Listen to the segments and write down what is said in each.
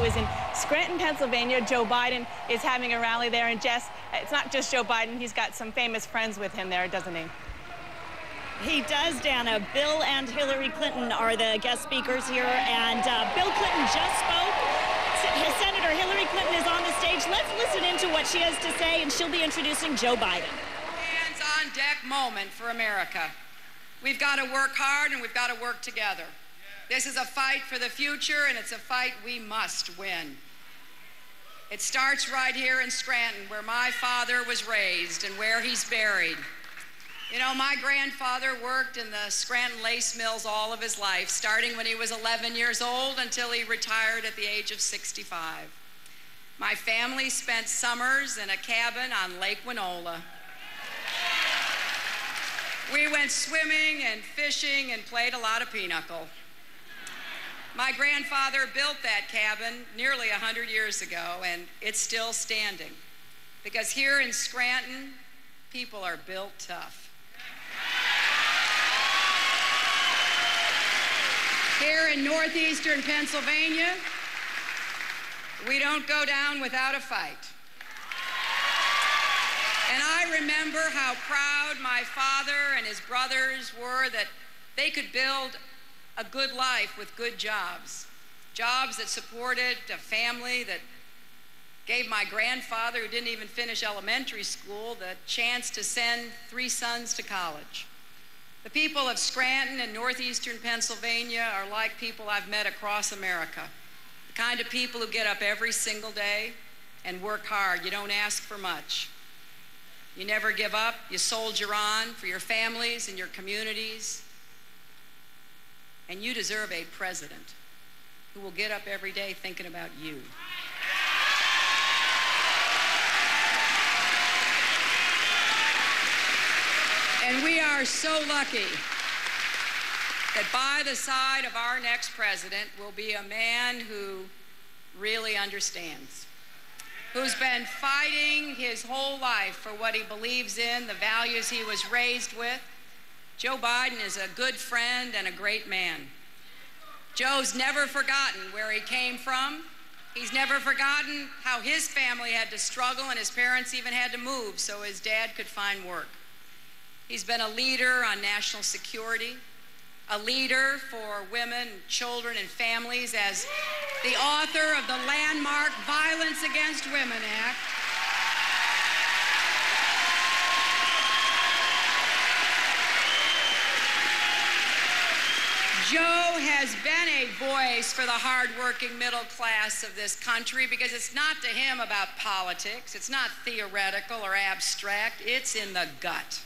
is in Scranton, Pennsylvania. Joe Biden is having a rally there. And Jess, it's not just Joe Biden. He's got some famous friends with him there, doesn't he? He does, Dana. Bill and Hillary Clinton are the guest speakers here, and Bill Clinton just spoke. Senator Hillary Clinton is on the stage. Let's listen into what she has to say, and she'll be introducing Joe Biden. Hands-on-deck moment for America. We've got to work hard, and we've got to work together. This is a fight for the future, and it's a fight we must win. It starts right here in Scranton, where my father was raised and where he's buried. You know, my grandfather worked in the Scranton lace mills all of his life, starting when he was 11 years old until he retired at the age of 65. My family spent summers in a cabin on Lake Winola. We went swimming and fishing and played a lot of pinochle. My grandfather built that cabin nearly 100 years ago, and it's still standing. Because here in Scranton, people are built tough. Here in northeastern Pennsylvania, we don't go down without a fight. And I remember how proud my father and his brothers were that they could build a good life with good jobs. Jobs that supported a family, that gave my grandfather, who didn't even finish elementary school, the chance to send 3 sons to college. The people of Scranton and northeastern Pennsylvania are like people I've met across America. The kind of people who get up every single day and work hard. You don't ask for much. You never give up. You soldier on for your families and your communities. And you deserve a president who will get up every day thinking about you. And we are so lucky that by the side of our next president will be a man who really understands, who's been fighting his whole life for what he believes in, the values he was raised with. Joe Biden is a good friend and a great man. Joe's never forgotten where he came from. He's never forgotten how his family had to struggle and his parents even had to move so his dad could find work. He's been a leader on national security, a leader for women, children, and families as the author of the landmark Violence Against Women Act. Joe has been a voice for the hardworking middle class of this country because it's not to him about politics. It's not theoretical or abstract. It's in the gut.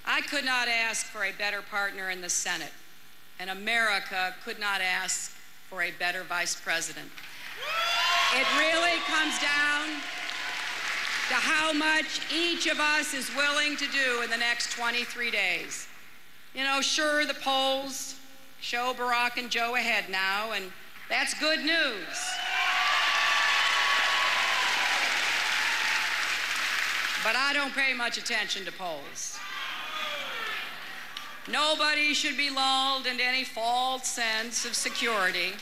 I could not ask for a better partner in the Senate, and America could not ask for a better vice president. It really comes down to how much each of us is willing to do in the next 23 days. You know, sure, the polls show Barack and Joe ahead now, and that's good news. But I don't pay much attention to polls. Nobody should be lulled into any false sense of security.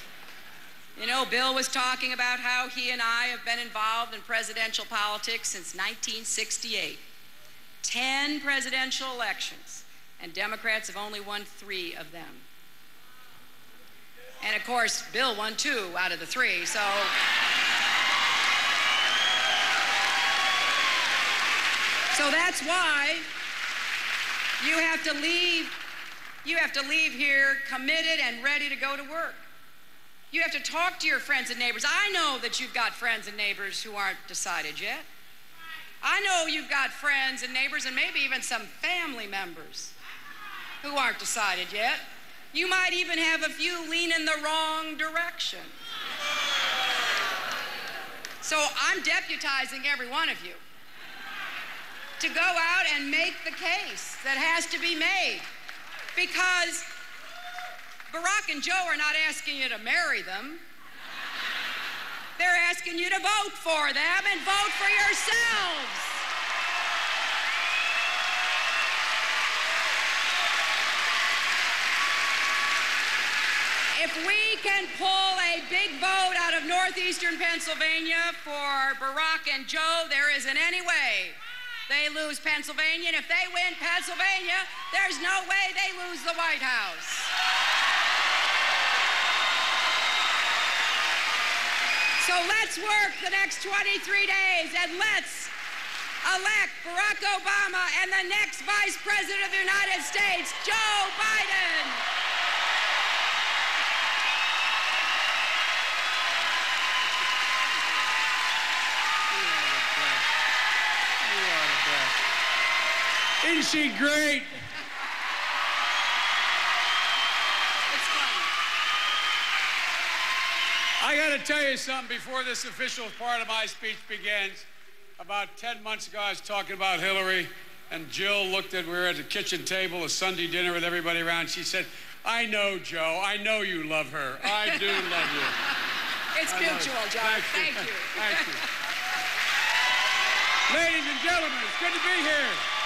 You know, Bill was talking about how he and I have been involved in presidential politics since 1968. 10 presidential elections, and Democrats have only won 3 of them. And of course, Bill won 2 out of the 3, so. So that's why you have to leave here committed and ready to go to work. You have to talk to your friends and neighbors. I know that you've got friends and neighbors who aren't decided yet. I know you've got friends and neighbors and maybe even some family members who aren't decided yet. You might even have a few lean in the wrong direction. So I'm deputizing every one of you to go out and make the case that has to be made. Because Barack and Joe are not asking you to marry them. They're asking you to vote for them and vote for yourselves. If we can pull a big vote out of northeastern Pennsylvania for Barack and Joe, there isn't any way they lose Pennsylvania. And if they win Pennsylvania, there's no way they lose the White House. So let's work the next 23 days and let's elect Barack Obama and the next Vice President of the United States, Joe Biden. Isn't she great? It's fun. I got to tell you something before this official part of my speech begins. About 10 months ago, I was talking about Hillary, and Jill we were at the kitchen table, a Sunday dinner with everybody around. She said, "I know, Joe. I know you love her. I do love you." It's mutual, Joe. Thank you. Thank you. Ladies and gentlemen, it's good to be here.